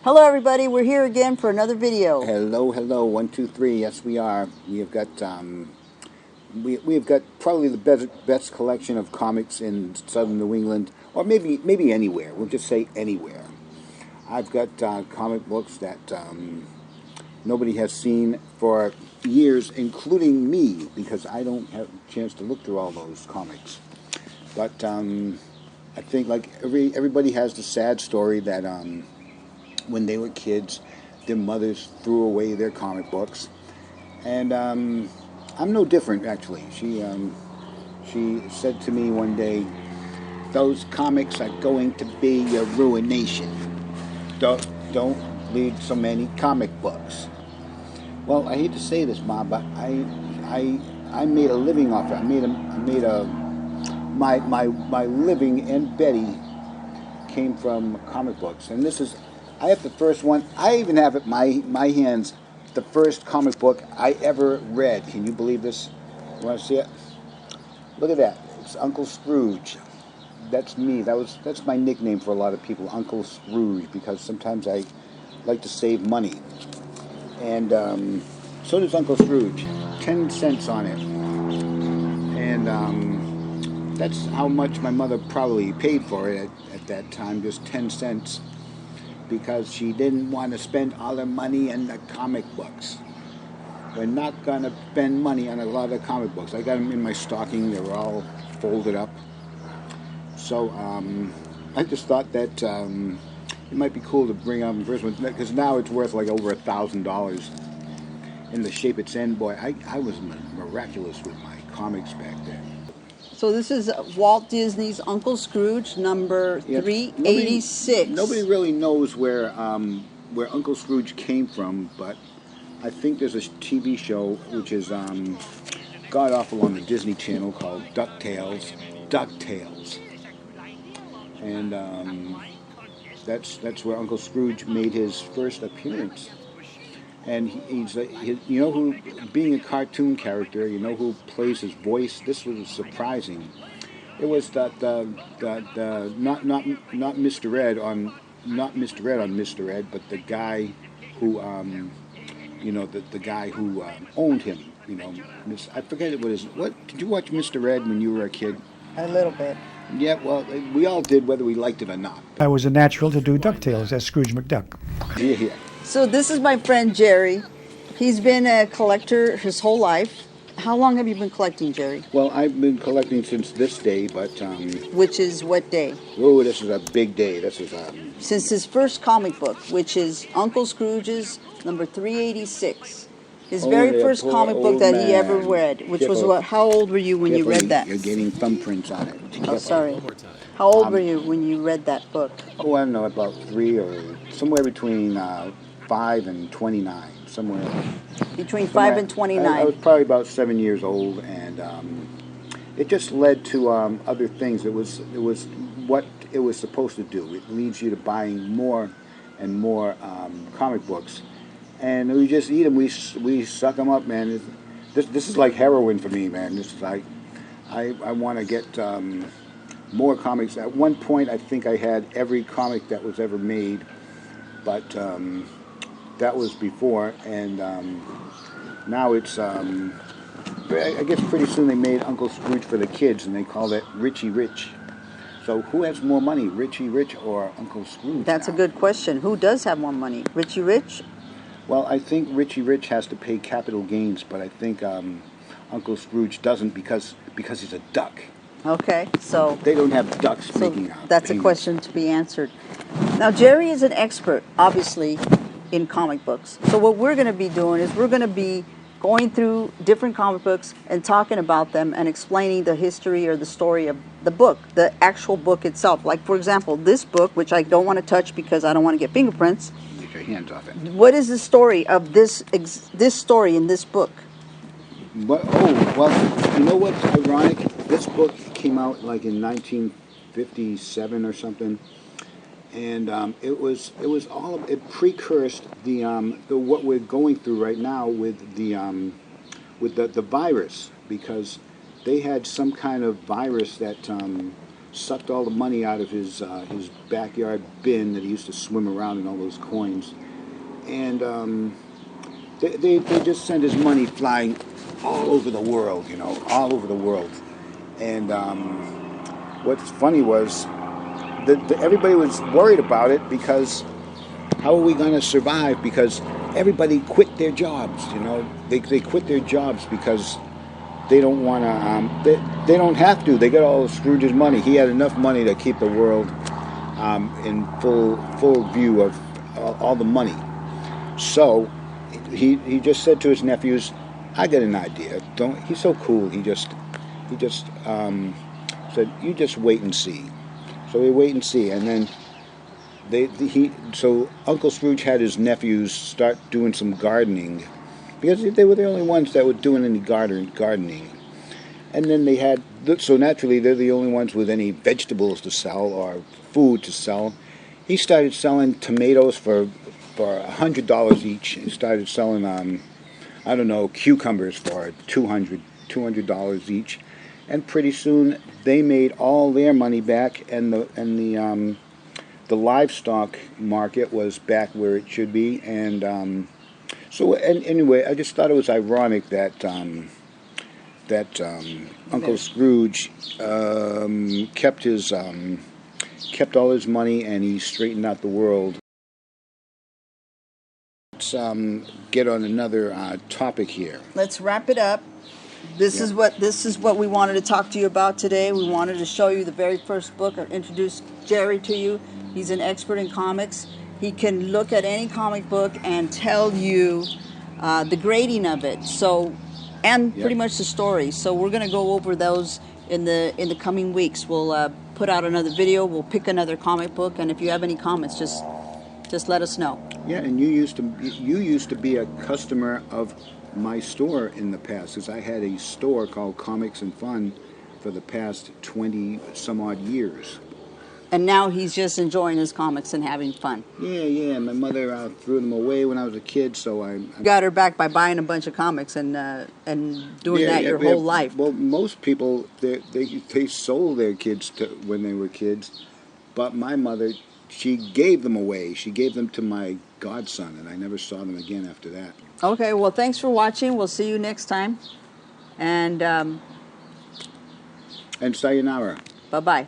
Hello everybody, we're here again for another video. Hello, hello, 1, 2, 3. Yes, we are. We have got we have got probably the best collection of comics in southern New England, or maybe anywhere. We'll just say anywhere. I've got comic books that nobody has seen for years, including me, because I don't have a chance to look through all those comics. But I think like everybody has the sad story that when they were kids, their mothers threw away their comic books, and I'm no different actually. She said to me one day, "Those comics are going to be your ruination. Don't read so many comic books." Well, I hate to say this, Ma, but I made a living off it. My living and Betty came from comic books, and this is. I have the first one. I even have at my hands the first comic book I ever read. Can you believe this? You want to see it? Look at that. It's Uncle Scrooge. That's me. That's my nickname for a lot of people, Uncle Scrooge, because sometimes I like to save money. And so does Uncle Scrooge. 10 cents on it. And that's how much my mother probably paid for it at that time, just 10 cents. Because she didn't want to spend all her money in the comic books. We're not going to spend money on a lot of comic books. I got them in my stocking. They were all folded up. So I just thought that it might be cool to bring out the first one, because now it's worth like over $1,000 in the shape it's in. Boy, I was miraculous with my comics back then. So this is Walt Disney's Uncle Scrooge, number 386. Nobody really knows where Uncle Scrooge came from, but I think there's a TV show which is god awful on the Disney Channel called DuckTales, and that's where Uncle Scrooge made his first appearance. And he's you know who, being a cartoon character, you know who plays his voice. This was surprising. It was that not Mr. Ed on Mr. Ed, but the guy who the guy who owned him. I forget what did you watch Mr. Ed when you were a kid? A little bit. Yeah, well, we all did, whether we liked it or not. I was a natural to do DuckTales as Scrooge McDuck. Yeah. So this is my friend Jerry. He's been a collector his whole life. How long have you been collecting, Jerry? Well, I've been collecting since this day, but which is what day? Oh, this is a big day. This is since his first comic book, which is Uncle Scrooge's number 386. His very first comic book that he ever read, which was what? How old were you when you read that? You're getting thumbprints on it. Oh, sorry. How old were you when you read that book? Oh, I don't know, about 3 or somewhere between 5 and 29, somewhere. Between 5 and 29. I was probably about 7 years old, and it just led to other things. It was what it was supposed to do. It leads you to buying more and more comic books, and we just eat them. We suck them up, man. This is like heroin for me, man. This is like I want to get more comics. At one point, I think I had every comic that was ever made, but that was before, and now it's, I guess pretty soon they made Uncle Scrooge for the kids, and they called it Richie Rich. So who has more money, Richie Rich or Uncle Scrooge? That's now? A good question. Who does have more money, Richie Rich? Well, I think Richie Rich has to pay capital gains, but I think Uncle Scrooge doesn't because he's a duck. Okay, so they don't have ducks making that's payments. A question to be answered. Now, Jerry is an expert, obviously, in comic books. So what we're going to be doing is we're going to be going through different comic books and talking about them and explaining the history or the story of the book, the actual book itself. Like, for example, this book, which I don't want to touch because I don't want to get fingerprints. Get your hands off it. What is the story of this story in this book? Well, you know what's ironic? This book came out like in 1957 or something. And it precursed the what we're going through right now with the virus, because they had some kind of virus that sucked all the money out of his backyard bin that he used to swim around in all those coins, and they just sent his money flying all over the world, all over the world. And what's funny was that everybody was worried about it because how are we going to survive? Because everybody quit their jobs, They quit their jobs because they don't want to. They don't have to. They got all of Scrooge's money. He had enough money to keep the world in full view of all the money. So he just said to his nephews, "I got an idea. Don't." He's so cool. He just said, "You just wait and see." So they wait and see, and then so Uncle Scrooge had his nephews start doing some gardening, because they were the only ones that were doing any gardening. And then so naturally they're the only ones with any vegetables to sell or food to sell. He started selling tomatoes for $100 each. He started selling, cucumbers for $200 each. And pretty soon they made all their money back, and the livestock market was back where it should be. And anyway, I just thought it was ironic that Uncle Scrooge kept all his money, and he straightened out the world. Let's get on another topic here. Let's wrap it up. This is what we wanted to talk to you about today. We wanted to show you the very first book. I introduced Jerry to you. He's an expert in comics. He can look at any comic book and tell you the grading of it. Pretty much the story. So we're going to go over those in the coming weeks. We'll put out another video. We'll pick another comic book, and if you have any comments, just let us know. Yeah, and you used to be a customer of my store in the past, because I had a store called Comics and Fun for the past 20 some odd years. And now he's just enjoying his comics and having fun. Yeah. My mother threw them away when I was a kid, so I got her back by buying a bunch of comics and doing that your whole life. Well, most people they sold their kids when they were kids, but my mother, she gave them away. She gave them to my godson, and I never saw them again after that. Okay, well, thanks for watching. We'll see you next time. And sayonara. Bye-bye.